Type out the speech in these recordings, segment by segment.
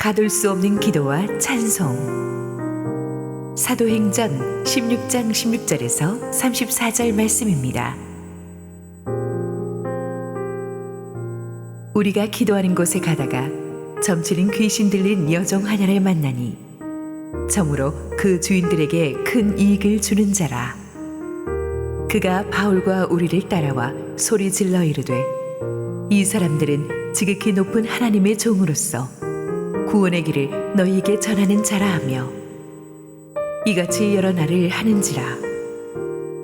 가둘 수 없는 기도와 찬송. 사도행전 16장 16절에서 34절 말씀입니다. 우리가 기도하는 곳에 가다가 점치는 귀신 들린 여종 하나를 만나니 점으로 그 주인들에게 큰 이익을 주는 자라. 그가 바울과 우리를 따라와 소리 질러 이르되 이 사람들은 지극히 높은 하나님의 종으로서 구원의 길을 너희에게 전하는 자라 하며 이같이 여러 날을 하는지라.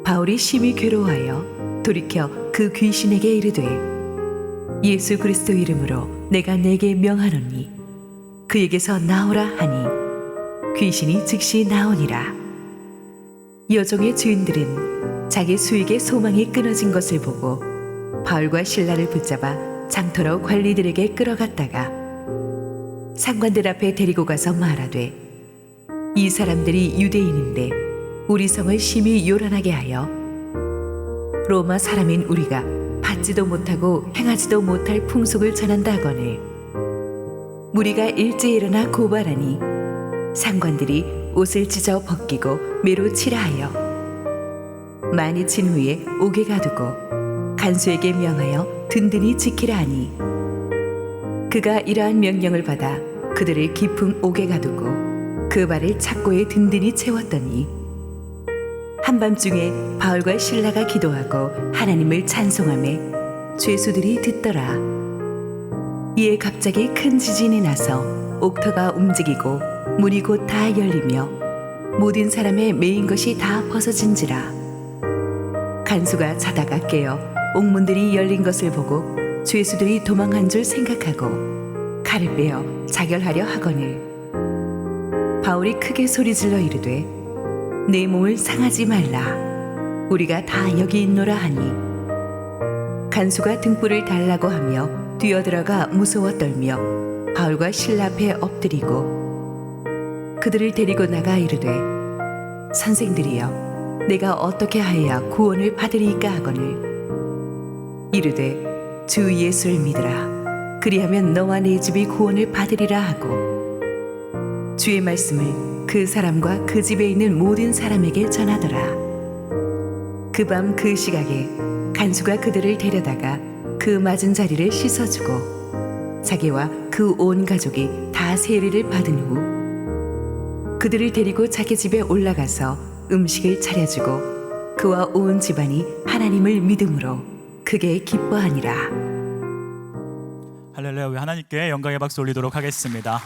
바울이 심히 괴로워하여 돌이켜 그 귀신에게 이르되 예수 그리스도 이름으로 내가 네게 명하노니 그에게서 나오라 하니 귀신이 즉시 나오니라. 여종의 주인들은 자기 수익의 소망이 끊어진 것을 보고 바울과 실라를 붙잡아 장터로 관리들에게 끌어갔다가 상관들 앞에 데리고 가서 말하되 이 사람들이 유대인인데 우리 성을 심히 요란하게 하여 로마 사람인 우리가 받지도 못하고 행하지도 못할 풍속을 전한다 하거늘 무리가 일찍 일어나 고발하니 상관들이 옷을 찢어 벗기고 매로 치라 하여 많이 친 후에 옥에 가두고 간수에게 명하여 든든히 지키라 하니 그가 이러한 명령을 받아 그들을 깊은 옥에 가두고 그 발을 착고에 든든히 채웠더니 한밤중에 바울과 실라가 기도하고 하나님을 찬송하며 죄수들이 듣더라. 이에 갑자기 큰 지진이 나서 옥터가 움직이고 문이 곧 다 열리며 모든 사람의 매인 것이 다 벗어진지라. 간수가 자다가 깨어 옥문들이 열린 것을 보고 죄수들이 도망한 줄 생각하고 칼을 빼어 자결하려 하거늘 바울이 크게 소리질러 이르되 내 몸을 상하지 말라. 우리가 다 여기 있노라 하니 간수가 등불을 달라고 하며 뛰어들어가 무서워 떨며 바울과 실라 앞에 엎드리고 그들을 데리고 나가 이르되 선생들이여 내가 어떻게 하여야 구원을 받으리이까 하거늘 이르되 주 예수를 믿으라. 그리하면 너와 네 집이 구원을 받으리라 하고 주의 말씀을 그 사람과 그 집에 있는 모든 사람에게 전하더라. 그 밤 그 시각에 간수가 그들을 데려다가 그 맞은 자리를 씻어주고 자기와 그 온 가족이 다 세례를 받은 후 그들을 데리고 자기 집에 올라가서 음식을 차려주고 그와 온 집안이 하나님을 믿음으로 크게 기뻐하니라. 할렐루야. 우리 하나님께 영광의 박수 올리도록 하겠습니다.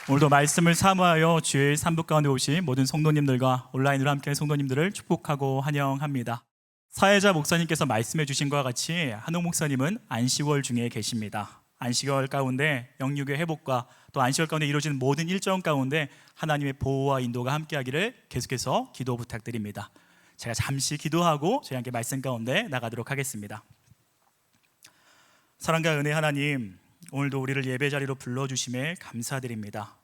오늘도 말씀을 사모하여 주일 3부 가운데 오신 모든 성도님들과 온라인으로 함께한 성도님들을 축복하고 환영합니다. 사회자 목사님께서 말씀해 주신 것과 같이 한옥 목사님은 안식월 중에 계십니다. 안식월 가운데 영육의 회복과 또 안식월 가운데 이루어지는 모든 일정 가운데 하나님의 보호와 인도가 함께하기를 계속해서 기도 부탁드립니다. 제가 잠시 기도하고 저희 함께 말씀 가운데 나가도록 하겠습니다. 사랑과 은혜 하나님, 오늘도 우리를 예배 자리로 불러주심에 감사드립니다.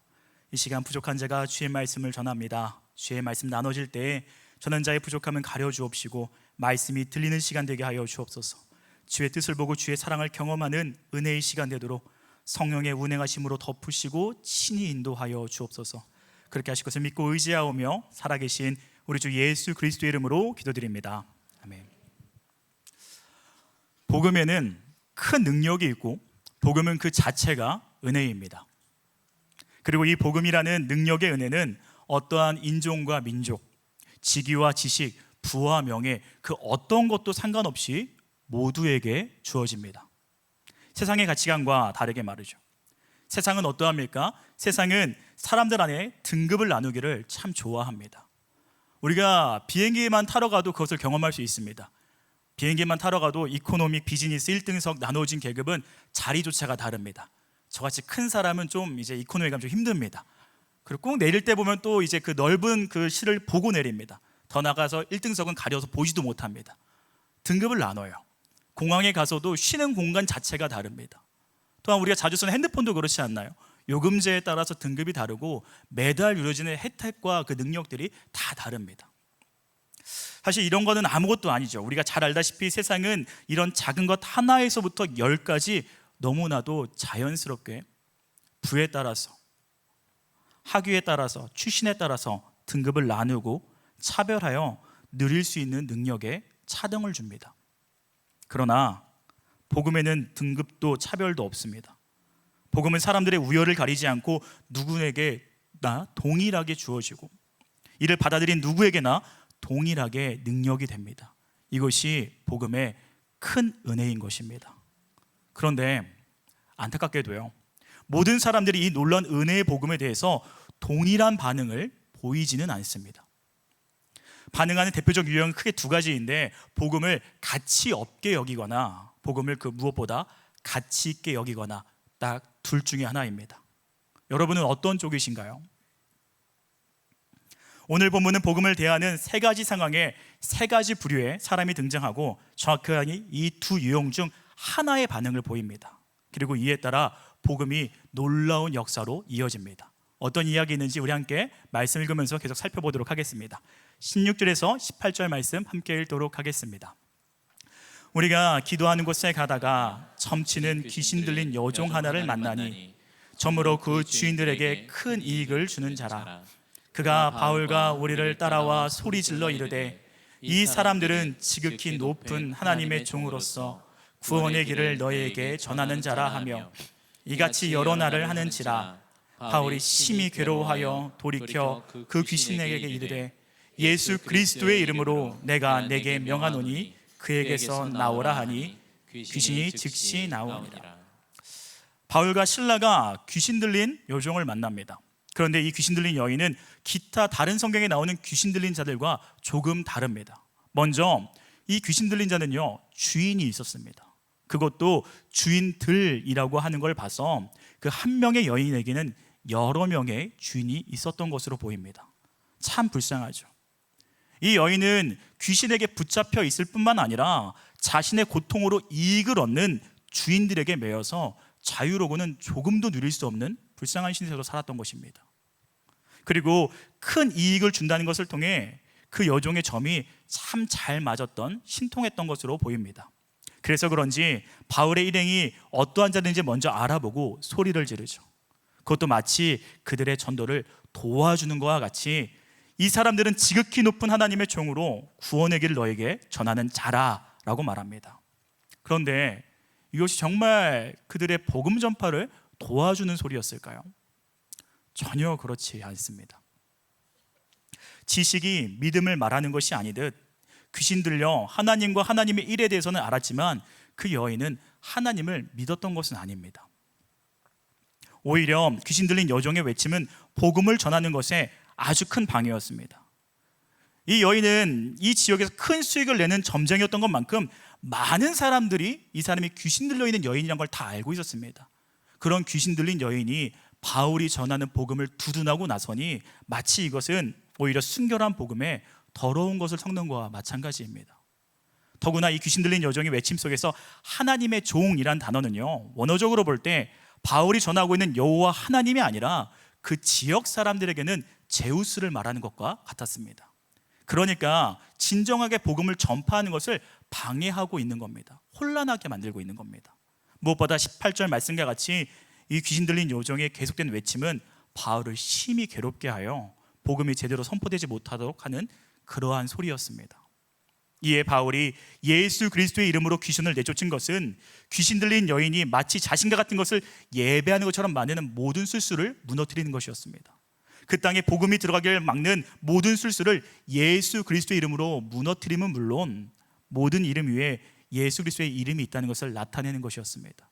이 시간 부족한 자가 주의 말씀을 전합니다. 주의 말씀 나눠질 때에 전한 자의 부족함은 가려주옵시고 말씀이 들리는 시간 되게 하여 주옵소서. 주의 뜻을 보고 주의 사랑을 경험하는 은혜의 시간 되도록 성령의 운행하심으로 덮으시고 친히 인도하여 주옵소서. 그렇게 하실 것을 믿고 의지하오며 살아계신 우리 주 예수 그리스도의 이름으로 기도드립니다. 아멘. 복음에는 큰 능력이 있고 복음은 그 자체가 은혜입니다. 그리고 이 복음이라는 능력의 은혜는 어떠한 인종과 민족, 직위와 지식, 부와 명예 그 어떤 것도 상관없이 모두에게 주어집니다. 세상의 가치관과 다르게 말이죠. 세상은 어떠합니까? 세상은 사람들 안에 등급을 나누기를 참 좋아합니다. 우리가 비행기만 타러 가도 그것을 경험할 수 있습니다. 비행기만 타러 가도 이코노믹, 비즈니스 1등석 나눠진 계급은 자리조차가 다릅니다. 저같이 큰 사람은 좀 이제 이코노미 가면 좀 힘듭니다. 그리고 꼭 내릴 때 보면 또 이제 그 넓은 그 실을 보고 내립니다. 더 나가서 1등석은 가려서 보지도 못합니다. 등급을 나눠요. 공항에 가서도 쉬는 공간 자체가 다릅니다. 또한 우리가 자주 쓰는 핸드폰도 그렇지 않나요? 요금제에 따라서 등급이 다르고 매달 이루어지는 혜택과 그 능력들이 다 다릅니다. 사실 이런 거는 아무것도 아니죠. 우리가 잘 알다시피 세상은 이런 작은 것 하나에서부터 10까지 너무나도 자연스럽게 부에 따라서, 학위에 따라서, 출신에 따라서 등급을 나누고 차별하여 누릴 수 있는 능력에 차등을 줍니다. 그러나 복음에는 등급도 차별도 없습니다. 복음은 사람들의 우열을 가리지 않고 누구에게나 동일하게 주어지고 이를 받아들인 누구에게나 동일하게 능력이 됩니다. 이것이 복음의 큰 은혜인 것입니다. 그런데 안타깝게도요, 모든 사람들이 이 놀라운 은혜의 복음에 대해서 동일한 반응을 보이지는 않습니다. 반응하는 대표적 유형은 크게 두 가지인데, 복음을 가치 없게 여기거나 복음을 그 무엇보다 가치 있게 여기거나, 딱 둘 중에 하나입니다. 여러분은 어떤 쪽이신가요? 오늘 본문은 복음을 대하는 세 가지 상황에 세 가지 부류의 사람이 등장하고 정확하게 이 두 유형 중 하나의 반응을 보입니다. 그리고 이에 따라 복음이 놀라운 역사로 이어집니다. 어떤 이야기 있는지 우리 함께 말씀 읽으면서 계속 살펴보도록 하겠습니다. 16절에서 18절 말씀 함께 읽도록 하겠습니다. 우리가 기도하는 곳에 가다가 점치는 귀신 들린 여종 하나를 만나니 저무로 그 주인들에게 큰 이익을 주는 자라. 그가 바울과 우리를 따라와 소리질러 이르되 이 사람들은 지극히 높은 하나님의 종으로서 구원의 길을 너희에게 전하는 자라 하며 이같이 여러 날을 하는지라. 바울이 심히 괴로워하여 돌이켜 그 귀신에게 이르되 예수 그리스도의 이름으로 내가 내게 명하노니 그에게서 나오라 하니 귀신이 즉시 나오니라. 바울과 실라가 귀신 들린 여종을 만납니다. 그런데 이 귀신 들린 여인은 기타 다른 성경에 나오는 귀신 들린 자들과 조금 다릅니다. 먼저 이 귀신 들린 자는요, 주인이 있었습니다. 그것도 주인들이라고 하는 걸 봐서 그 한 명의 여인에게는 여러 명의 주인이 있었던 것으로 보입니다. 참 불쌍하죠. 이 여인은 귀신에게 붙잡혀 있을 뿐만 아니라 자신의 고통으로 이익을 얻는 주인들에게 매여서 자유로고는 조금도 누릴 수 없는 불쌍한 신세로 살았던 것입니다. 그리고 큰 이익을 준다는 것을 통해 그 여종의 점이 참 잘 맞았던, 신통했던 것으로 보입니다. 그래서 그런지 바울의 일행이 어떠한 자든지 먼저 알아보고 소리를 지르죠. 그것도 마치 그들의 전도를 도와주는 것과 같이 이 사람들은 지극히 높은 하나님의 종으로 구원의 길을 너에게 전하는 자라라고 말합니다. 그런데 이것이 정말 그들의 복음 전파를 도와주는 소리였을까요? 전혀 그렇지 않습니다. 지식이 믿음을 말하는 것이 아니듯 귀신 들려 하나님과 하나님의 일에 대해서는 알았지만 그 여인은 하나님을 믿었던 것은 아닙니다. 오히려 귀신 들린 여종의 외침은 복음을 전하는 것에 아주 큰 방해였습니다. 이 여인은 이 지역에서 큰 수익을 내는 점쟁이였던 것만큼 많은 사람들이 이 사람이 귀신 들려 있는 여인이라는 걸 다 알고 있었습니다. 그런 귀신 들린 여인이 바울이 전하는 복음을 두둔하고 나서니 마치 이것은 오히려 순결한 복음에 더러운 것을 섞는 것과 마찬가지입니다. 더구나 이 귀신 들린 여종의 외침 속에서 하나님의 종이란 단어는요, 원어적으로 볼 때 바울이 전하고 있는 여호와 하나님이 아니라 그 지역 사람들에게는 제우스를 말하는 것과 같았습니다. 그러니까 진정하게 복음을 전파하는 것을 방해하고 있는 겁니다. 혼란하게 만들고 있는 겁니다. 무엇보다 18절 말씀과 같이 이 귀신 들린 여종의 계속된 외침은 바울을 심히 괴롭게 하여 복음이 제대로 선포되지 못하도록 하는 그러한 소리였습니다. 이에 바울이 예수 그리스도의 이름으로 귀신을 내쫓은 것은 귀신 들린 여인이 마치 자신과 같은 것을 예배하는 것처럼 만드는 모든 술수를 무너뜨리는 것이었습니다. 그 땅에 복음이 들어가기를 막는 모든 술수를 예수 그리스도의 이름으로 무너뜨림은 물론 모든 이름 위에 예수 그리스도의 이름이 있다는 것을 나타내는 것이었습니다.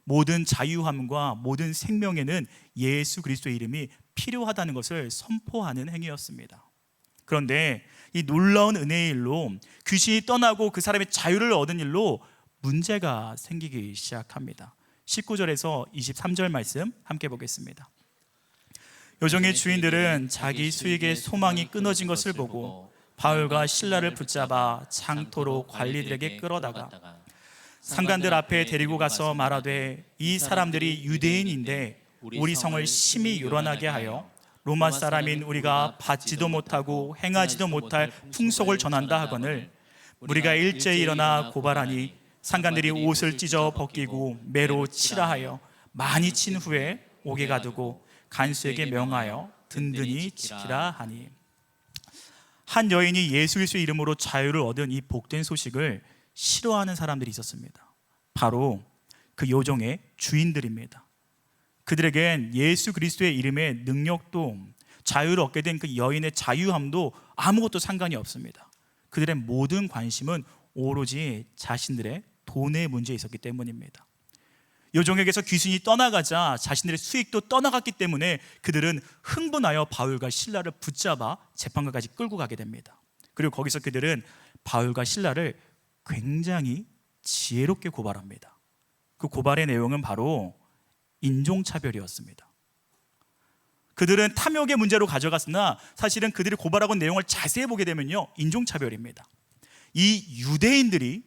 모든 자유함과 모든 생명에는 예수 그리스도의 이름이 필요하다는 것을 선포하는 행위였습니다. 그런데 이 놀라운 은혜의 일로 귀신이 떠나고 그 사람의 자유를 얻은 일로 문제가 생기기 시작합니다. 19절에서 23절 말씀 함께 보겠습니다. 여종의 주인들은 자기 수익의 소망이 끊어진 것을 보고 바울과 실라를 붙잡아 장토로 관리들에게 끌어다가 상관들 앞에 데리고 가서 말하되 이 사람들이 유대인인데 우리 성을 심히 요란하게 하여 로마 사람인 우리가 받지도 못하고 행하지도 못할 풍속을 전한다 하거늘 우리가 일제히 일어나 고발하니 상관들이 옷을 찢어 벗기고 매로 치라 하여 많이 친 후에 옥에 가두고 간수에게 명하여 든든히 지키라 하니. 한 여인이 예수 그리스도의 이름으로 자유를 얻은 이 복된 소식을 싫어하는 사람들이 있었습니다. 바로 그 요종의 주인들입니다. 그들에겐 예수 그리스도의 이름의 능력도 자유를 얻게 된 그 여인의 자유함도 아무것도 상관이 없습니다. 그들의 모든 관심은 오로지 자신들의 돈의 문제에 있었기 때문입니다. 요종에게서 귀신이 떠나가자 자신들의 수익도 떠나갔기 때문에 그들은 흥분하여 바울과 실라를 붙잡아 재판관까지 끌고 가게 됩니다. 그리고 거기서 그들은 바울과 실라를 굉장히 지혜롭게 고발합니다. 그 고발의 내용은 바로 인종차별이었습니다. 그들은 탐욕의 문제로 가져갔으나 사실은 그들이 고발하고 온 내용을 자세히 보게 되면요, 인종차별입니다. 이 유대인들이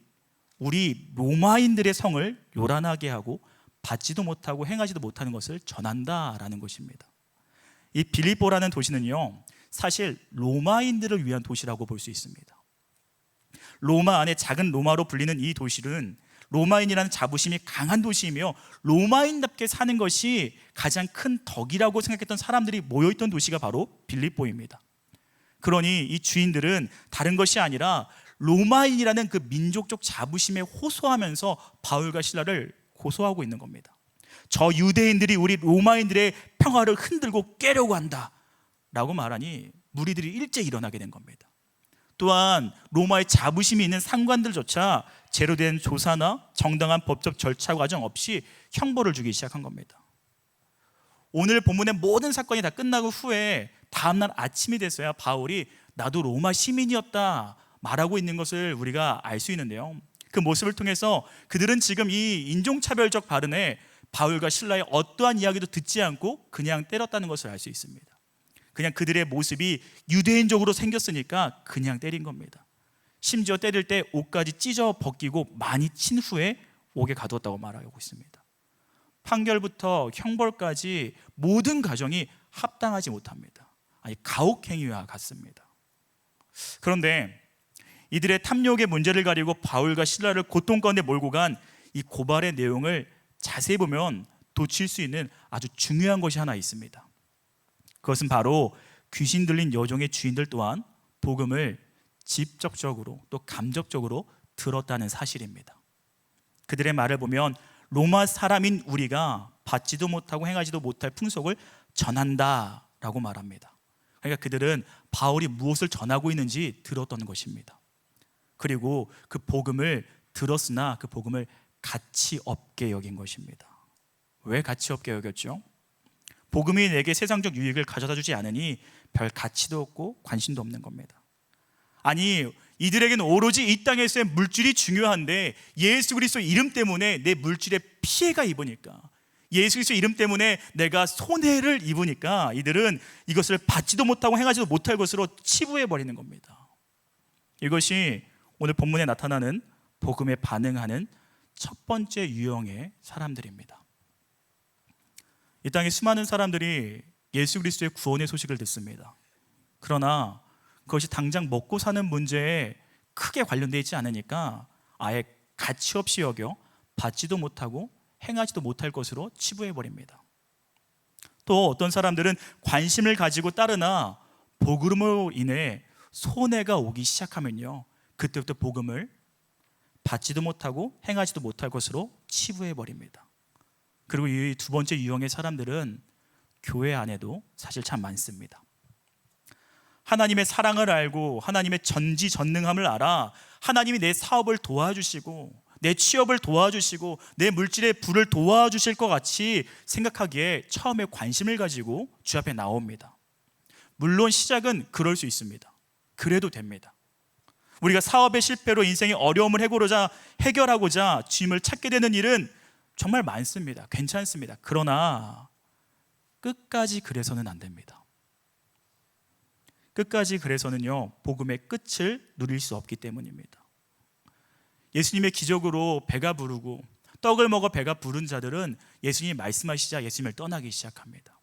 우리 로마인들의 성을 요란하게 하고 받지도 못하고 행하지도 못하는 것을 전한다라는 것입니다. 이 빌립보라는 도시는요, 사실 로마인들을 위한 도시라고 볼 수 있습니다. 로마 안에 작은 로마로 불리는 이 도시는 로마인이라는 자부심이 강한 도시이며 로마인답게 사는 것이 가장 큰 덕이라고 생각했던 사람들이 모여있던 도시가 바로 빌립보입니다. 그러니 이 주인들은 다른 것이 아니라 로마인이라는 그 민족적 자부심에 호소하면서 바울과 실라를 고소하고 있는 겁니다. 저 유대인들이 우리 로마인들의 평화를 흔들고 깨려고 한다 라고 말하니 무리들이 일제히 일어나게 된 겁니다. 또한 로마의 자부심이 있는 상관들조차 제대로 된 조사나 정당한 법적 절차 과정 없이 형벌을 주기 시작한 겁니다. 오늘 본문의 모든 사건이 다 끝나고 후에 다음날 아침이 됐어야 바울이 나도 로마 시민이었다 말하고 있는 것을 우리가 알 수 있는데요, 그 모습을 통해서 그들은 지금 이 인종차별적 발언에 바울과 실라의 어떠한 이야기도 듣지 않고 그냥 때렸다는 것을 알 수 있습니다. 그냥 그들의 모습이 유대인적으로 생겼으니까 그냥 때린 겁니다. 심지어 때릴 때 옷까지 찢어 벗기고 많이 친 후에 옥에 가두었다고 말하고 있습니다. 판결부터 형벌까지 모든 과정이 합당하지 못합니다. 아니, 가혹행위와 같습니다. 그런데 이들의 탐욕의 문제를 가리고 바울과 실라를 고통 가운데 몰고 간 이 고발의 내용을 자세히 보면 놓칠 수 있는 아주 중요한 것이 하나 있습니다. 그것은 바로 귀신 들린 여종의 주인들 또한 복음을 직접적으로 또 감접적으로 들었다는 사실입니다. 그들의 말을 보면 로마 사람인 우리가 받지도 못하고 행하지도 못할 풍속을 전한다라고 말합니다. 그러니까 그들은 바울이 무엇을 전하고 있는지 들었던 것입니다. 그리고 그 복음을 들었으나 그 복음을 가치 없게 여긴 것입니다. 왜 가치 없게 여겼죠? 복음이 내게 세상적 유익을 가져다 주지 않으니 별 가치도 없고 관심도 없는 겁니다. 아니, 이들에게는 오로지 이 땅에서의 물질이 중요한데 예수 그리스도 이름 때문에 내 물질에 피해가 입으니까, 예수 그리스도 이름 때문에 내가 손해를 입으니까 이들은 이것을 받지도 못하고 행하지도 못할 것으로 치부해 버리는 겁니다. 이것이 오늘 본문에 나타나는 복음에 반응하는 첫 번째 유형의 사람들입니다. 이 땅에 수많은 사람들이 예수 그리스도의 구원의 소식을 듣습니다. 그러나 그것이 당장 먹고 사는 문제에 크게 관련되어 있지 않으니까 아예 가치 없이 여겨 받지도 못하고 행하지도 못할 것으로 치부해버립니다. 또 어떤 사람들은 관심을 가지고 따르나 복음으로 인해 손해가 오기 시작하면요, 그때부터 복음을 받지도 못하고 행하지도 못할 것으로 치부해버립니다. 그리고 이 두 번째 유형의 사람들은 교회 안에도 사실 참 많습니다. 하나님의 사랑을 알고 하나님의 전지전능함을 알아 하나님이 내 사업을 도와주시고 내 취업을 도와주시고 내 물질의 부를 도와주실 것 같이 생각하기에 처음에 관심을 가지고 주 앞에 나옵니다. 물론 시작은 그럴 수 있습니다. 그래도 됩니다. 우리가 사업의 실패로 인생의 어려움을 해결하고자 주님을 찾게 되는 일은 정말 많습니다. 괜찮습니다. 그러나 끝까지 그래서는 안 됩니다. 끝까지 그래서는요, 복음의 끝을 누릴 수 없기 때문입니다. 예수님의 기적으로 배가 부르고 떡을 먹어 배가 부른 자들은 예수님이 말씀하시자 예수님을 떠나기 시작합니다.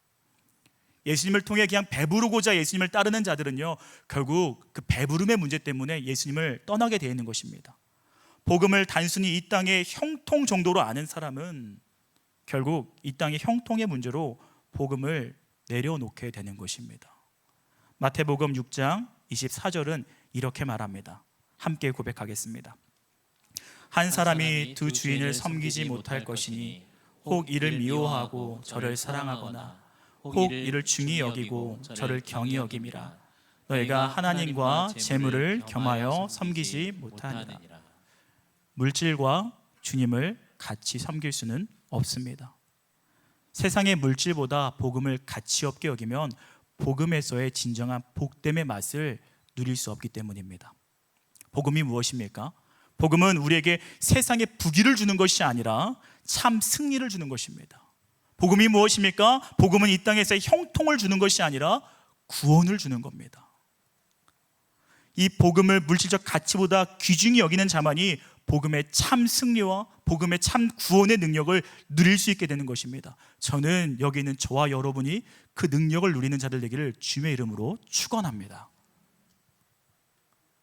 예수님을 통해 그냥 배부르고자 예수님을 따르는 자들은요, 결국 그 배부름의 문제 때문에 예수님을 떠나게 되어 있는 것입니다. 복음을 단순히 이 땅의 형통 정도로 아는 사람은 결국 이 땅의 형통의 문제로 복음을 내려놓게 되는 것입니다. 마태복음 6장 24절은 이렇게 말합니다. 함께 고백하겠습니다. 한 사람이 두 주인을 섬기지 못할 것이니 혹 이를 미워하고 저를 사랑하거나 혹 이를 중히 여기고 저를 경히 여김이라. 너희가 하나님과 재물을 겸하여 섬기지 못하니라. 물질과 주님을 같이 섬길 수는 없습니다. 세상의 물질보다 복음을 가치 없게 여기면 복음에서의 진정한 복됨의 맛을 누릴 수 없기 때문입니다. 복음이 무엇입니까? 복음은 우리에게 세상의 부귀를 주는 것이 아니라 참 승리를 주는 것입니다. 복음이 무엇입니까? 복음은 이 땅에서의 형통을 주는 것이 아니라 구원을 주는 겁니다. 이 복음을 물질적 가치보다 귀중히 여기는 자만이 복음의 참 승리와 복음의 참 구원의 능력을 누릴 수 있게 되는 것입니다. 저는 여기 있는 저와 여러분이 그 능력을 누리는 자들 되기를 주님의 이름으로 축원합니다.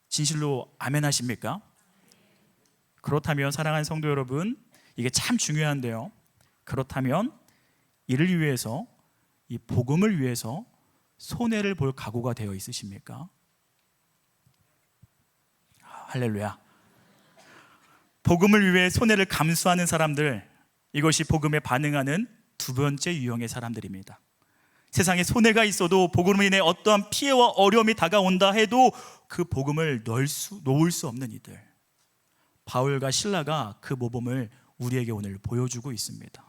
진실로 아멘 하십니까? 그렇다면 사랑하는 성도 여러분, 이게 참 중요한데요. 그렇다면 이를 위해서, 이 복음을 위해서 손해를 볼 각오가 되어 있으십니까? 할렐루야. 복음을 위해 손해를 감수하는 사람들, 이것이 복음에 반응하는 두 번째 유형의 사람들입니다. 세상에 손해가 있어도 복음으로 인해 어떠한 피해와 어려움이 다가온다 해도 그 복음을 놓을 수 없는 이들, 바울과 실라가 그 모범을 우리에게 오늘 보여주고 있습니다.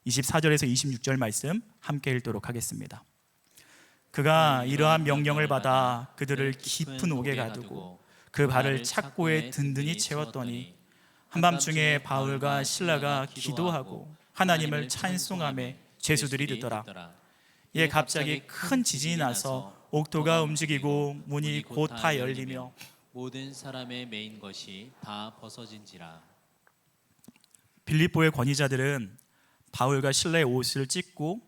24절에서 26절 말씀 함께 읽도록 하겠습니다. 그가 이러한 명령을 받아 그들을 깊은 옥에 가두고 그 발을 착고에 든든히 채웠더니 한밤중에 바울과 실라가 기도하고 하나님을 찬송하며 죄수들이 듣더라. 이에 갑자기 큰 지진이 나서 옥토가 움직이고 문이 곧 다 열리며 모든 사람의 매인 것이 다 벗어진지라. 빌립보의 권위자들은 바울과 실라의 옷을 찢고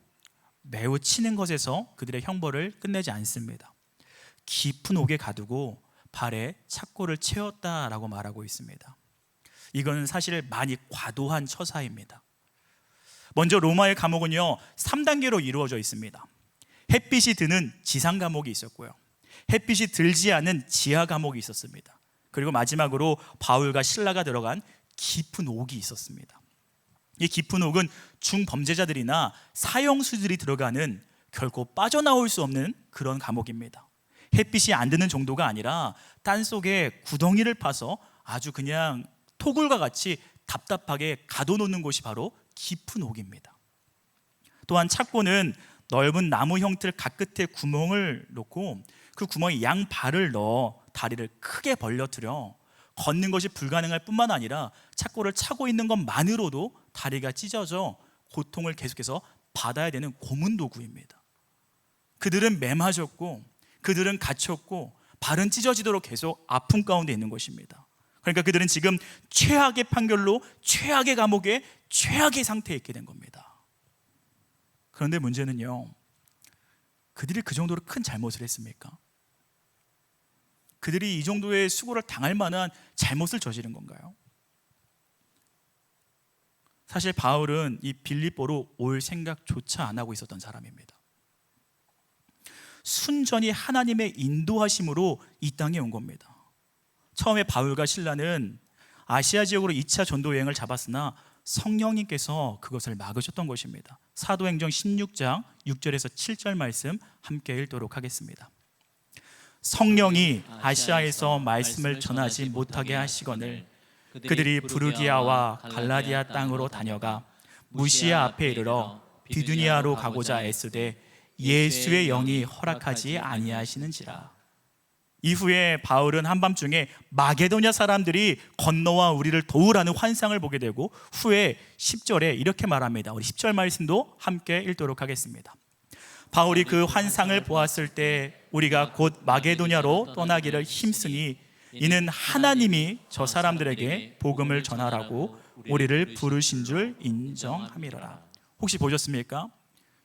매우 치는 것에서 그들의 형벌을 끝내지 않습니다. 깊은 옥에 가두고 발에 착고를 채웠다라고 말하고 있습니다. 이건 사실 많이 과도한 처사입니다. 먼저 로마의 감옥은요 3단계로 이루어져 있습니다. 햇빛이 드는 지상 감옥이 있었고요, 햇빛이 들지 않은 지하 감옥이 있었습니다. 그리고 마지막으로 바울과 실라가 들어간 깊은 옥이 있었습니다. 이 깊은 옥은 중범죄자들이나 사형수들이 들어가는 결코 빠져나올 수 없는 그런 감옥입니다. 햇빛이 안 드는 정도가 아니라 땅속에 구덩이를 파서 아주 그냥 토굴과 같이 답답하게 가둬놓는 곳이 바로 깊은 옥입니다. 또한 착고는 넓은 나무 형틀 각끝에 구멍을 놓고 그 구멍에 양 발을 넣어 다리를 크게 벌려뜨려 걷는 것이 불가능할 뿐만 아니라 착고를 차고 있는 것만으로도 다리가 찢어져 고통을 계속해서 받아야 되는 고문 도구입니다. 그들은 매맞았고 그들은 갇혔고 발은 찢어지도록 계속 아픔 가운데 있는 것입니다. 그러니까 그들은 지금 최악의 판결로 최악의 감옥에 최악의 상태에 있게 된 겁니다. 그런데 문제는요, 그들이 그 정도로 큰 잘못을 했습니까? 그들이 이 정도의 수고를 당할 만한 잘못을 저지른 건가요? 사실 바울은 이 빌립보로 올 생각조차 안 하고 있었던 사람입니다. 순전히 하나님의 인도하심으로 이 땅에 온 겁니다. 처음에 바울과 실라는 아시아 지역으로 2차 전도 여행을 잡았으나 성령님께서 그것을 막으셨던 것입니다. 사도행전 16장 6절에서 7절 말씀 함께 읽도록 하겠습니다. 성령이 아시아에서 말씀을 전하지 못하게 하시거늘 그들이 부르기아와 갈라디아 땅으로 다녀가 무시아 앞에 이르러 비두니아로 가고자 애쓰되 예수의 영이 허락하지 아니하시는지라. 이후에 바울은 한밤중에 마게도냐 사람들이 건너와 우리를 도우라는 환상을 보게 되고 후에 10절에 이렇게 말합니다. 우리 10절 말씀도 함께 읽도록 하겠습니다. 바울이 그 환상을 보았을 때 우리가 곧 마게도냐로 떠나기를 힘쓰니 이는 하나님이 저 사람들에게 복음을 전하라고 우리를 부르신 줄 인정함이로라. 혹시 보셨습니까?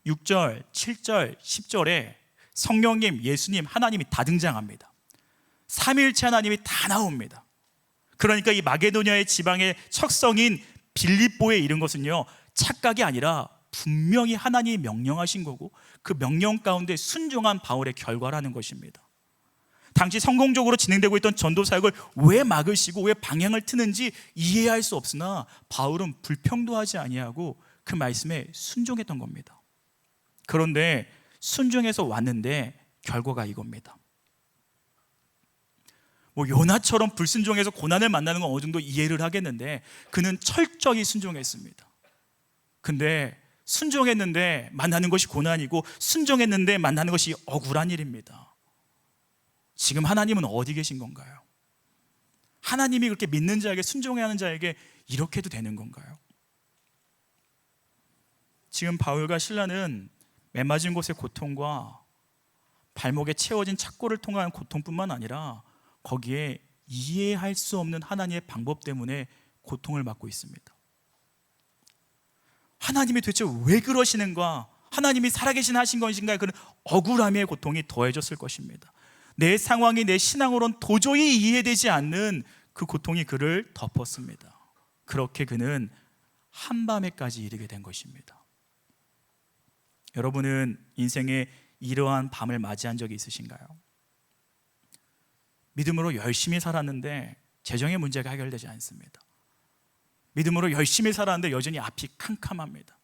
6절, 7절, 10절에 성령님, 예수님, 하나님이 다 등장합니다. 삼위일체 하나님이 다 나옵니다. 그러니까 이 마게도냐의 지방의 척성인 빌립보에 이른 것은요 착각이 아니라 분명히 하나님이 명령하신 거고 그 명령 가운데 순종한 바울의 결과라는 것입니다. 당시 성공적으로 진행되고 있던 전도 사역을 왜 막으시고 왜 방향을 트는지 이해할 수 없으나 바울은 불평도 하지 아니하고 그 말씀에 순종했던 겁니다. 그런데 순종해서 왔는데 결과가 이겁니다. 요나처럼 불순종해서 고난을 만나는 건 어느 정도 이해를 하겠는데 그는 철저히 순종했습니다. 근데 순종했는데 만나는 것이 고난이고 순종했는데 만나는 것이 억울한 일입니다. 지금 하나님은 어디 계신 건가요? 하나님이 그렇게 믿는 자에게 순종해야 하는 자에게 이렇게 해도 되는 건가요? 지금 바울과 실라는 매맞은 곳의 고통과 발목에 채워진 착고를 통한 고통뿐만 아니라 거기에 이해할 수 없는 하나님의 방법 때문에 고통을 받고 있습니다. 하나님이 도대체 왜 그러시는가? 하나님이 살아계신 하신 것인가? 그런 억울함의 고통이 더해졌을 것입니다. 내 상황이 내 신앙으로는 도저히 이해되지 않는 그 고통이 그를 덮었습니다. 그렇게 그는 한밤에까지 이르게 된 것입니다. 여러분은 인생에 이러한 밤을 맞이한 적이 있으신가요? 믿음으로 열심히 살았는데 재정의 문제가 해결되지 않습니다. 믿음으로 열심히 살았는데 여전히 앞이 캄캄합니다.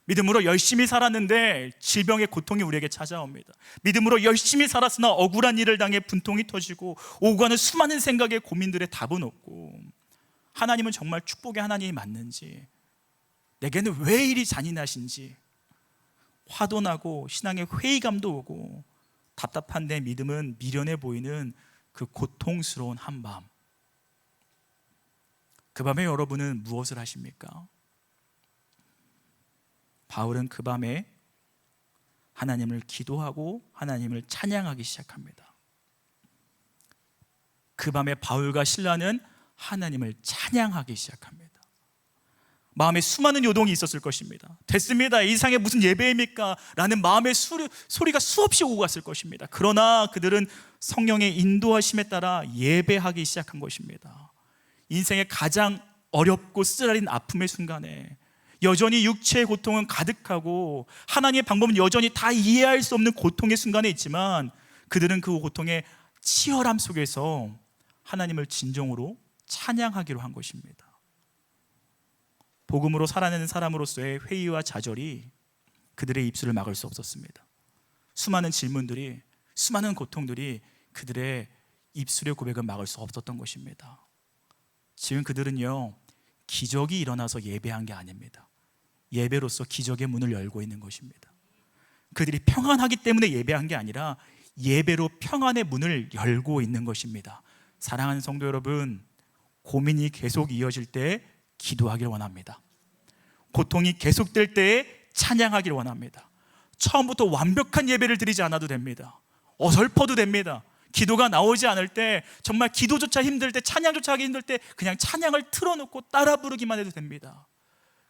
믿음으로 열심히 살았는데 질병의 고통이 우리에게 찾아옵니다. 믿음으로 열심히 살았으나 억울한 일을 당해 분통이 터지고 오고 가는 수많은 생각에 고민들의 답은 없고 하나님은 정말 축복의 하나님이 맞는지 내게는 왜 이리 잔인하신지 화도 나고 신앙의 회의감도 오고 답답한 내 믿음은 미련해 보이는 그 고통스러운 한밤. 그 밤에 여러분은 무엇을 하십니까? 바울은 그 밤에 하나님을 기도하고 하나님을 찬양하기 시작합니다. 그 밤에 바울과 실라는 하나님을 찬양하기 시작합니다. 마음에 수많은 요동이 있었을 것입니다. 됐습니다. 이 이상의 무슨 예배입니까? 라는 마음의 소리가 수없이 오고 갔을 것입니다. 그러나 그들은 성령의 인도하심에 따라 예배하기 시작한 것입니다. 인생의 가장 어렵고 쓰라린 아픔의 순간에 여전히 육체의 고통은 가득하고 하나님의 방법은 여전히 다 이해할 수 없는 고통의 순간에 있지만 그들은 그 고통의 치열함 속에서 하나님을 진정으로 찬양하기로 한 것입니다. 복음으로 살아내는 사람으로서의 회의와 좌절이 그들의 입술을 막을 수 없었습니다. 수많은 질문들이, 수많은 고통들이 그들의 입술의 고백을 막을 수 없었던 것입니다. 지금 그들은요, 기적이 일어나서 예배한 게 아닙니다. 예배로서 기적의 문을 열고 있는 것입니다. 그들이 평안하기 때문에 예배한 게 아니라 예배로 평안의 문을 열고 있는 것입니다. 사랑하는 성도 여러분, 고민이 계속 이어질 때 기도하길 원합니다. 고통이 계속될 때에 찬양하길 원합니다. 처음부터 완벽한 예배를 드리지 않아도 됩니다. 어설퍼도 됩니다. 기도가 나오지 않을 때, 정말 기도조차 힘들 때, 찬양조차 하기 힘들 때 그냥 찬양을 틀어놓고 따라 부르기만 해도 됩니다.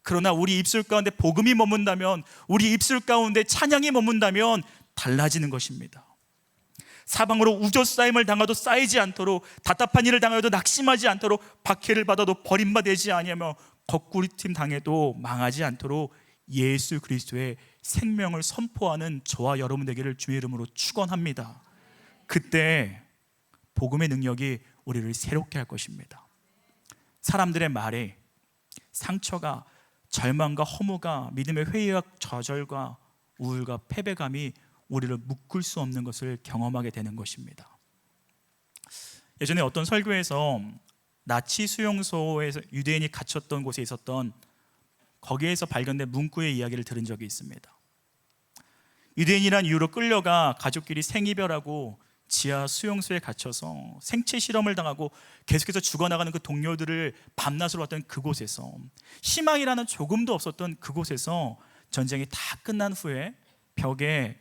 그러나 우리 입술 가운데 복음이 머문다면, 우리 입술 가운데 찬양이 머문다면 달라지는 것입니다. 사방으로 우겨싸임을 당하도 쌓이지 않도록, 답답한 일을 당하여도 낙심하지 않도록, 박해를 받아도 버림받지 아니하며 거꾸리팀 당해도 망하지 않도록 예수 그리스도의 생명을 선포하는 저와 여러분 되기를 주의 이름으로 축원합니다. 그때 복음의 능력이 우리를 새롭게 할 것입니다. 사람들의 말에 상처가, 절망과 허무가, 믿음의 회의와 좌절과 우울과 패배감이 우리를 묶을 수 없는 것을 경험하게 되는 것입니다. 예전에 어떤 설교에서 나치 수용소에서 유대인이 갇혔던 곳에 있었던, 거기에서 발견된 문구의 이야기를 들은 적이 있습니다. 유대인이란 이유로 끌려가 가족끼리 생이별하고 지하 수용소에 갇혀서 생체 실험을 당하고 계속해서 죽어나가는 그 동료들을 밤낮으로 왔던 그곳에서, 희망이라는 조금도 없었던 그곳에서 전쟁이 다 끝난 후에 벽에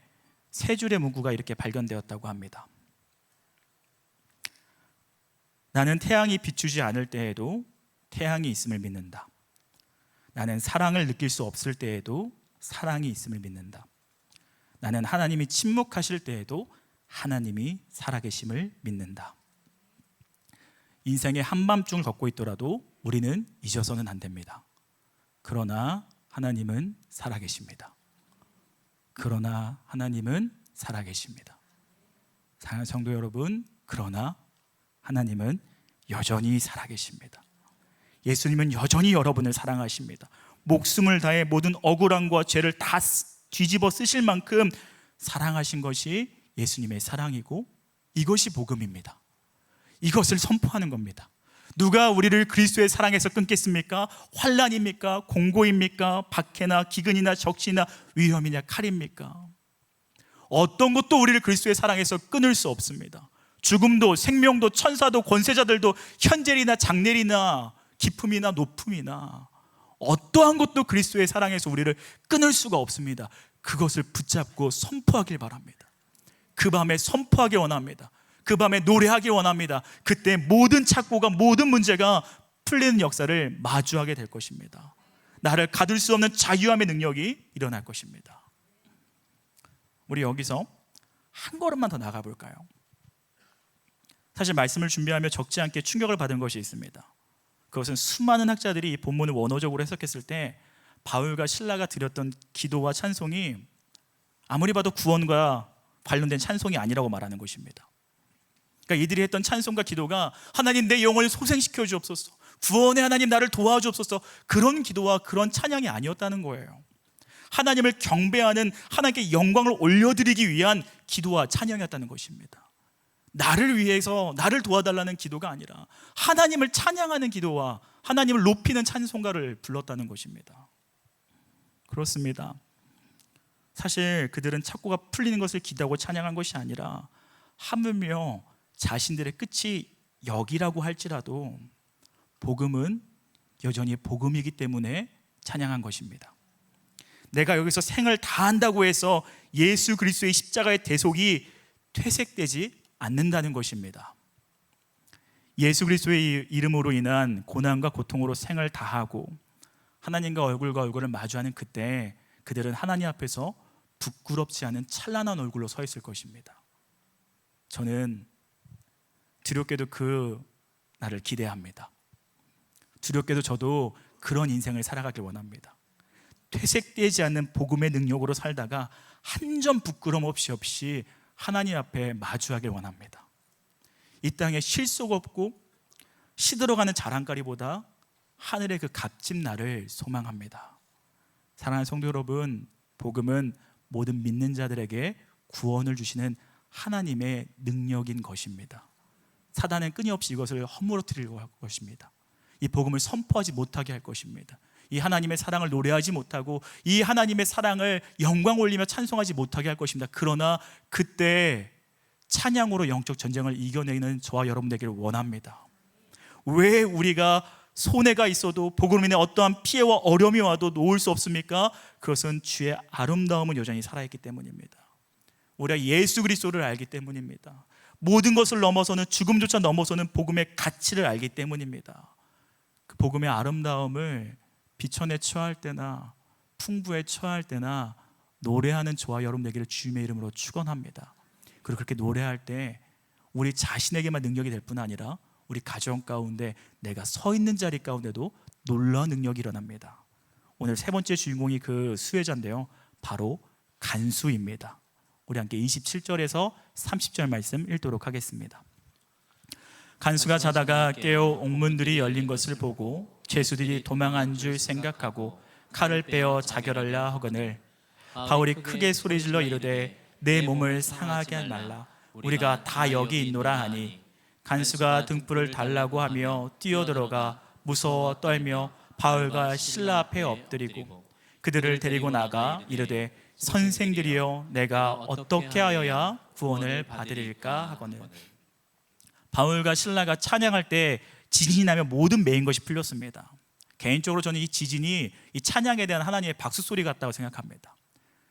세 줄의 문구가 이렇게 발견되었다고 합니다. 나는 태양이 비추지 않을 때에도 태양이 있음을 믿는다. 나는 사랑을 느낄 수 없을 때에도 사랑이 있음을 믿는다. 나는 하나님이 침묵하실 때에도 하나님이 살아계심을 믿는다. 인생의 한밤중을 걷고 있더라도 우리는 잊어서는 안 됩니다. 그러나 하나님은 살아계십니다. 그러나 하나님은 살아계십니다. 사랑하는 성도 여러분, 그러나 하나님은 여전히 살아계십니다. 예수님은 여전히 여러분을 사랑하십니다. 목숨을 다해 모든 억울함과 죄를 다 뒤집어 쓰실 만큼 사랑하신 것이 예수님의 사랑이고, 이것이 복음입니다. 이것을 선포하는 겁니다. 누가 우리를 그리스도의 사랑에서 끊겠습니까? 환난입니까? 공고입니까? 박해나 기근이나 적시나 위험이냐 칼입니까? 어떤 것도 우리를 그리스도의 사랑에서 끊을 수 없습니다. 죽음도 생명도 천사도 권세자들도 현재리나 장래리나 기품이나 높음이나 어떠한 것도 그리스도의 사랑에서 우리를 끊을 수가 없습니다. 그것을 붙잡고 선포하길 바랍니다. 그 밤에 선포하기 원합니다. 그 밤에 노래하기 원합니다. 그때 모든 착고가, 모든 문제가 풀리는 역사를 마주하게 될 것입니다. 나를 가둘 수 없는 자유함의 능력이 일어날 것입니다. 우리 여기서 한 걸음만 더 나가 볼까요? 사실 말씀을 준비하며 적지 않게 충격을 받은 것이 있습니다. 그것은 수많은 학자들이 이 본문을 원어적으로 해석했을 때 바울과 실라가 드렸던 기도와 찬송이 아무리 봐도 구원과 관련된 찬송이 아니라고 말하는 것입니다. 그러니까 이들이 했던 찬송과 기도가 하나님 내 영혼을 소생시켜 주옵소서, 구원의 하나님 나를 도와주옵소서, 그런 기도와 그런 찬양이 아니었다는 거예요. 하나님을 경배하는, 하나님께 영광을 올려드리기 위한 기도와 찬양이었다는 것입니다. 나를 위해서 나를 도와달라는 기도가 아니라 하나님을 찬양하는 기도와 하나님을 높이는 찬송가를 불렀다는 것입니다. 그렇습니다. 사실 그들은 착고가 풀리는 것을 기도하고 찬양한 것이 아니라 하물며 자신들의 끝이 여기라고 할지라도 복음은 여전히 복음이기 때문에 찬양한 것입니다. 내가 여기서 생을 다한다고 해서 예수 그리스도의 십자가의 대속이 퇴색되지 않는다는 것입니다. 예수 그리스도의 이름으로 인한 고난과 고통으로 생을 다하고 하나님과 얼굴과 얼굴을 마주하는 그때 그들은 하나님 앞에서 부끄럽지 않은 찬란한 얼굴로 서 있을 것입니다. 저는 두렵게도 그 날을 기대합니다. 두렵게도 저도 그런 인생을 살아가길 원합니다. 퇴색되지 않는 복음의 능력으로 살다가 한 점 부끄럼 없이 하나님 앞에 마주하길 원합니다. 이 땅에 실속 없고 시들어가는 자랑거리보다 하늘의 그 값진 날을 소망합니다. 사랑하는 성도 여러분, 복음은 모든 믿는 자들에게 구원을 주시는 하나님의 능력인 것입니다. 사단은 끊임없이 이것을 허물어뜨리려고 할 것입니다. 이 복음을 선포하지 못하게 할 것입니다. 이 하나님의 사랑을 노래하지 못하고 이 하나님의 사랑을 영광 올리며 찬송하지 못하게 할 것입니다. 그러나 그때 찬양으로 영적 전쟁을 이겨내는 저와 여러분 되기를 원합니다. 왜 우리가 손해가 있어도 복음으로 인해 어떠한 피해와 어려움이 와도 놓을 수 없습니까? 그것은 주의 아름다움은 여전히 살아있기 때문입니다. 우리가 예수 그리스도를 알기 때문입니다. 모든 것을 넘어서는, 죽음조차 넘어서는 복음의 가치를 알기 때문입니다. 그 복음의 아름다움을 비천에 처할 때나 풍부에 처할 때나 노래하는 저와 여러분 되기를 주님의 이름으로 축원합니다. 그리고 그렇게 노래할 때 우리 자신에게만 능력이 될 뿐 아니라 우리 가정 가운데, 내가 서 있는 자리 가운데도 놀라운 능력이 일어납니다. 오늘 세 번째 주인공이 그 수혜자인데요, 바로 간수입니다. 우리 함께 27절에서 30절 말씀 읽도록 하겠습니다. 간수가 자다가 깨어 옥문들이 열린 것을 보고 죄수들이 도망한 줄 생각하고 칼을 빼어 자결하려 하거늘 바울이 크게 소리질러 이르되 내 몸을 상하게 말라, 우리가 다 여기 있노라 하니 간수가 등불을 달라고 하며 뛰어들어가 무서워 떨며 바울과 실라 앞에 엎드리고 그들을 데리고 나가 이르되 선생들이여 내가 어떻게 하여야 구원을 받으리까 하거늘. 바울과 실라가 찬양할 때 지진이 나면 모든 매인 것이 풀렸습니다. 개인적으로 저는 이 지진이 이 찬양에 대한 하나님의 박수 소리 같다고 생각합니다.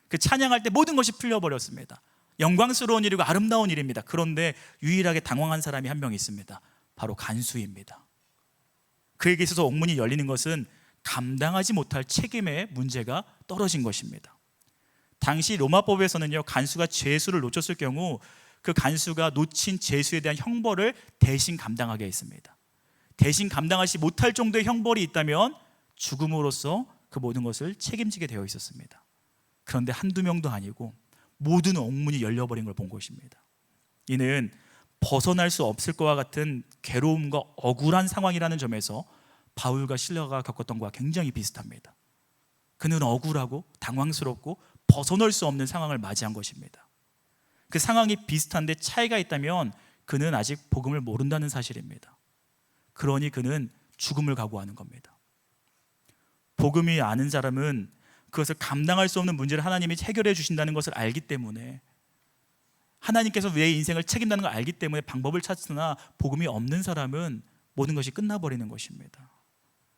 그 찬양할 때 모든 것이 풀려버렸습니다. 영광스러운 일이고 아름다운 일입니다. 그런데 유일하게 당황한 사람이 한 명 있습니다. 바로 간수입니다. 그에게 있어서 옥문이 열리는 것은 감당하지 못할 책임의 문제가 떨어진 것입니다. 당시 로마법에서는요, 간수가 죄수를 놓쳤을 경우 그 간수가 놓친 죄수에 대한 형벌을 대신 감당하게 했습니다. 대신 감당하지 못할 정도의 형벌이 있다면 죽음으로써 그 모든 것을 책임지게 되어 있었습니다. 그런데 한두 명도 아니고 모든 옥문이 열려버린 걸 본 것입니다. 이는 벗어날 수 없을 것과 같은 괴로움과 억울한 상황이라는 점에서 바울과 실라가 겪었던 것과 굉장히 비슷합니다. 그는 억울하고 당황스럽고 벗어날 수 없는 상황을 맞이한 것입니다. 그 상황이 비슷한데 차이가 있다면 그는 아직 복음을 모른다는 사실입니다. 그러니 그는 죽음을 각오하는 겁니다. 복음이 아는 사람은 그것을 감당할 수 없는 문제를 하나님이 해결해 주신다는 것을 알기 때문에, 하나님께서 내 인생을 책임다는 걸 알기 때문에 방법을 찾으나, 복음이 없는 사람은 모든 것이 끝나버리는 것입니다.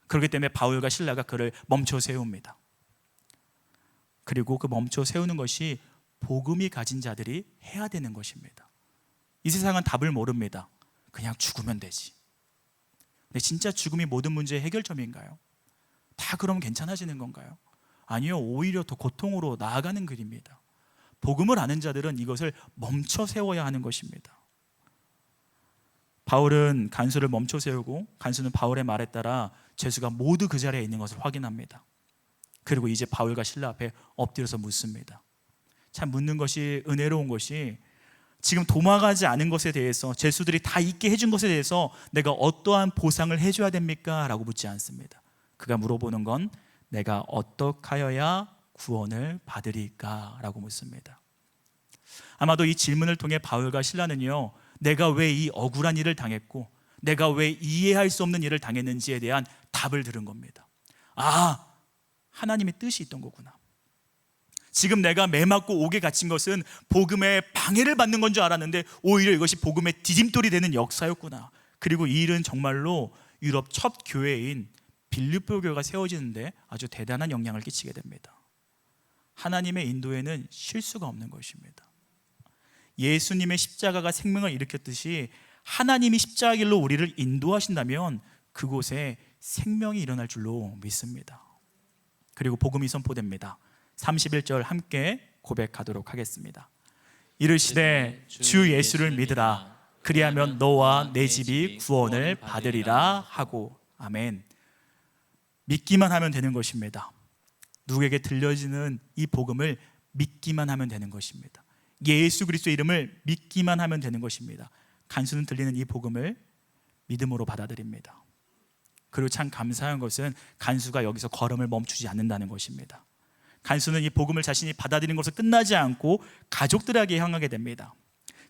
그렇기 때문에 바울과 실라가 그를 멈춰 세웁니다. 그리고 그 멈춰 세우는 것이 복음이 가진 자들이 해야 되는 것입니다. 이 세상은 답을 모릅니다. 그냥 죽으면 되지. 근데 진짜 죽음이 모든 문제의 해결점인가요? 다 그럼 괜찮아지는 건가요? 아니요, 오히려 더 고통으로 나아가는 길입니다. 복음을 아는 자들은 이것을 멈춰 세워야 하는 것입니다. 바울은 간수를 멈춰 세우고, 간수는 바울의 말에 따라 죄수가 모두 그 자리에 있는 것을 확인합니다. 그리고 이제 바울과 실라 앞에 엎드려서 묻습니다. 참 묻는 것이 은혜로운 것이, 지금 도망가지 않은 것에 대해서, 죄수들이 다 있게 해준 것에 대해서 내가 어떠한 보상을 해줘야 됩니까? 라고 묻지 않습니다. 그가 물어보는 건 내가 어떻게 하여야 구원을 받으리까? 라고 묻습니다. 아마도 이 질문을 통해 바울과 실라는요, 내가 왜 이 억울한 일을 당했고 내가 왜 이해할 수 없는 일을 당했는지에 대한 답을 들은 겁니다. 아, 하나님의 뜻이 있던 거구나. 지금 내가 매 맞고 옥에 갇힌 것은 복음의 방해를 받는 건 줄 알았는데 오히려 이것이 복음의 디딤돌이 되는 역사였구나. 그리고 이 일은 정말로 유럽 첫 교회인 빌립보 교회가 세워지는데 아주 대단한 영향을 끼치게 됩니다. 하나님의 인도에는 실수가 없는 것입니다. 예수님의 십자가가 생명을 일으켰듯이 하나님이 십자가 길로 우리를 인도하신다면 그곳에 생명이 일어날 줄로 믿습니다. 그리고 복음이 선포됩니다. 31절 함께 고백하도록 하겠습니다. 이르시되 주 예수를 믿으라. 그리하면 너와 내 집이 구원을 받으리라 하고. 아멘. 믿기만 하면 되는 것입니다. 누구에게 들려지는 이 복음을 믿기만 하면 되는 것입니다. 예수 그리스도의 이름을 믿기만 하면 되는 것입니다. 간수는 들리는 이 복음을 믿음으로 받아들입니다. 그리고 참 감사한 것은 간수가 여기서 걸음을 멈추지 않는다는 것입니다. 간수는 이 복음을 자신이 받아들이는 것을 끝나지 않고 가족들에게 향하게 됩니다.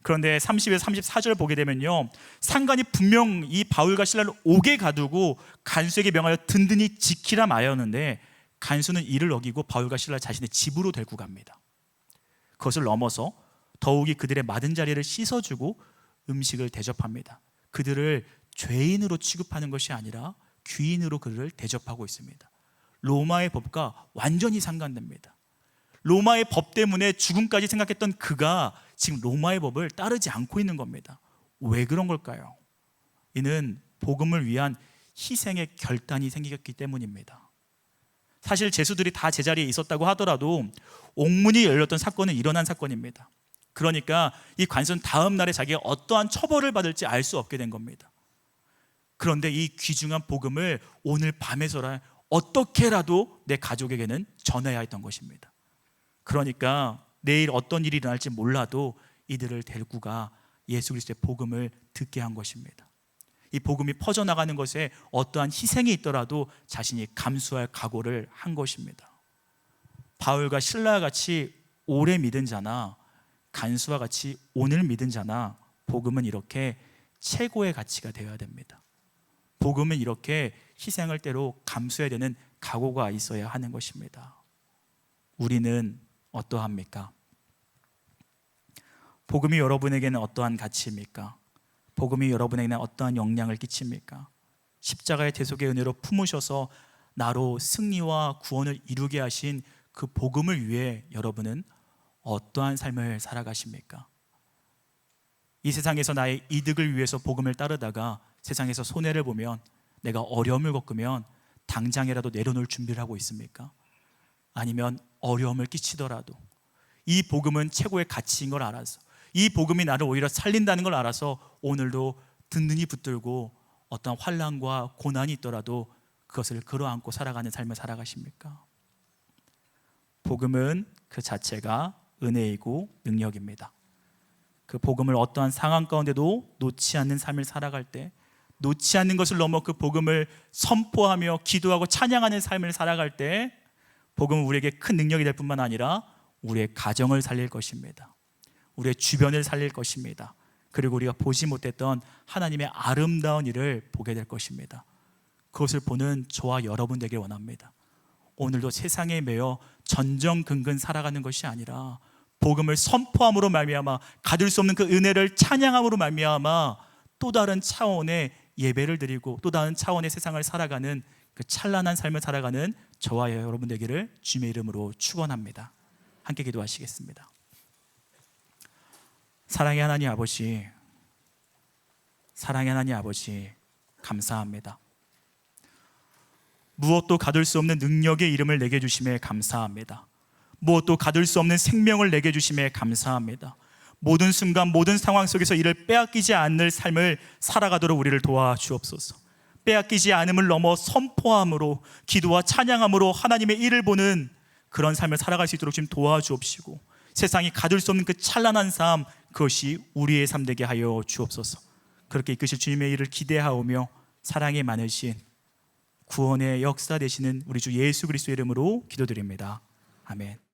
그런데 30에서 34절 보게 되면요, 상관이 분명 이 바울과 실라를 옥에 가두고 간수에게 명하여 든든히 지키라 마였는데, 간수는 이를 어기고 바울과 실라를 자신의 집으로 데리고 갑니다. 그것을 넘어서 더욱이 그들의 마른 자리를 씻어주고 음식을 대접합니다. 그들을 죄인으로 취급하는 것이 아니라 귀인으로 그들을 대접하고 있습니다. 로마의 법과 완전히 상반됩니다. 로마의 법 때문에 죽음까지 생각했던 그가 지금 로마의 법을 따르지 않고 있는 겁니다. 왜 그런 걸까요? 이는 복음을 위한 희생의 결단이 생겼기 때문입니다. 사실 죄수들이 다 제자리에 있었다고 하더라도 옥문이 열렸던 사건은 일어난 사건입니다. 그러니까 이 관수는 다음 날에 자기가 어떠한 처벌을 받을지 알 수 없게 된 겁니다. 그런데 이 귀중한 복음을 오늘 밤에서라 어떻게라도 내 가족에게는 전해야 했던 것입니다. 그러니까 내일 어떤 일이 일어날지 몰라도 이들을 데리고 가 예수 그리스도의 복음을 듣게 한 것입니다. 이 복음이 퍼져나가는 것에 어떠한 희생이 있더라도 자신이 감수할 각오를 한 것입니다. 바울과 실라와 같이 오래 믿은 자나 간수와 같이 오늘 믿은 자나 복음은 이렇게 최고의 가치가 되어야 됩니다. 복음은 이렇게 희생을 때로 감수해야 되는 각오가 있어야 하는 것입니다. 우리는 어떠합니까? 복음이 여러분에게는 어떠한 가치입니까? 복음이 여러분에게는 어떠한 영향을 끼칩니까? 십자가의 대속의 은혜로 품으셔서 나로 승리와 구원을 이루게 하신 그 복음을 위해 여러분은 어떠한 삶을 살아가십니까? 이 세상에서 나의 이득을 위해서 복음을 따르다가 세상에서 손해를 보면, 내가 어려움을 겪으면 당장이라도 내려놓을 준비를 하고 있습니까? 아니면 어려움을 끼치더라도 이 복음은 최고의 가치인 걸 알아서, 이 복음이 나를 오히려 살린다는 걸 알아서 오늘도 든든히 붙들고 어떤 환난과 고난이 있더라도 그것을 끌어안고 살아가는 삶을 살아가십니까? 복음은 그 자체가 은혜이고 능력입니다. 그 복음을 어떠한 상황 가운데도 놓지 않는 삶을 살아갈 때, 놓지 않는 것을 넘어 그 복음을 선포하며 기도하고 찬양하는 삶을 살아갈 때, 복음은 우리에게 큰 능력이 될 뿐만 아니라 우리의 가정을 살릴 것입니다. 우리의 주변을 살릴 것입니다. 그리고 우리가 보지 못했던 하나님의 아름다운 일을 보게 될 것입니다. 그것을 보는 저와 여러분 되길 원합니다. 오늘도 세상에 매여 전전긍긍 살아가는 것이 아니라 복음을 선포함으로 말미암아 가질 수 없는 그 은혜를 찬양함으로 말미암아 또 다른 차원의 예배를 드리고 또 다른 차원의 세상을 살아가는 그 찬란한 삶을 살아가는 저와 여러분 되기를 주님의 이름으로 축원합니다. 함께 기도하시겠습니다. 사랑의 하나님 아버지, 사랑의 하나님 아버지, 감사합니다. 무엇도 가둘 수 없는 능력의 이름을 내게 주심에 감사합니다. 무엇도 가둘 수 없는 생명을 내게 주심에 감사합니다. 모든 순간 모든 상황 속에서 이를 빼앗기지 않을 삶을 살아가도록 우리를 도와주옵소서. 빼앗기지 않음을 넘어 선포함으로 기도와 찬양함으로 하나님의 일을 보는 그런 삶을 살아갈 수 있도록 좀 도와주옵시고, 세상이 가둘 수 없는 그 찬란한 삶, 그것이 우리의 삶 되게 하여 주옵소서. 그렇게 이끄실 주님의 일을 기대하오며 사랑이 많으신 구원의 역사 되시는 우리 주 예수 그리스도의 이름으로 기도드립니다. 아멘.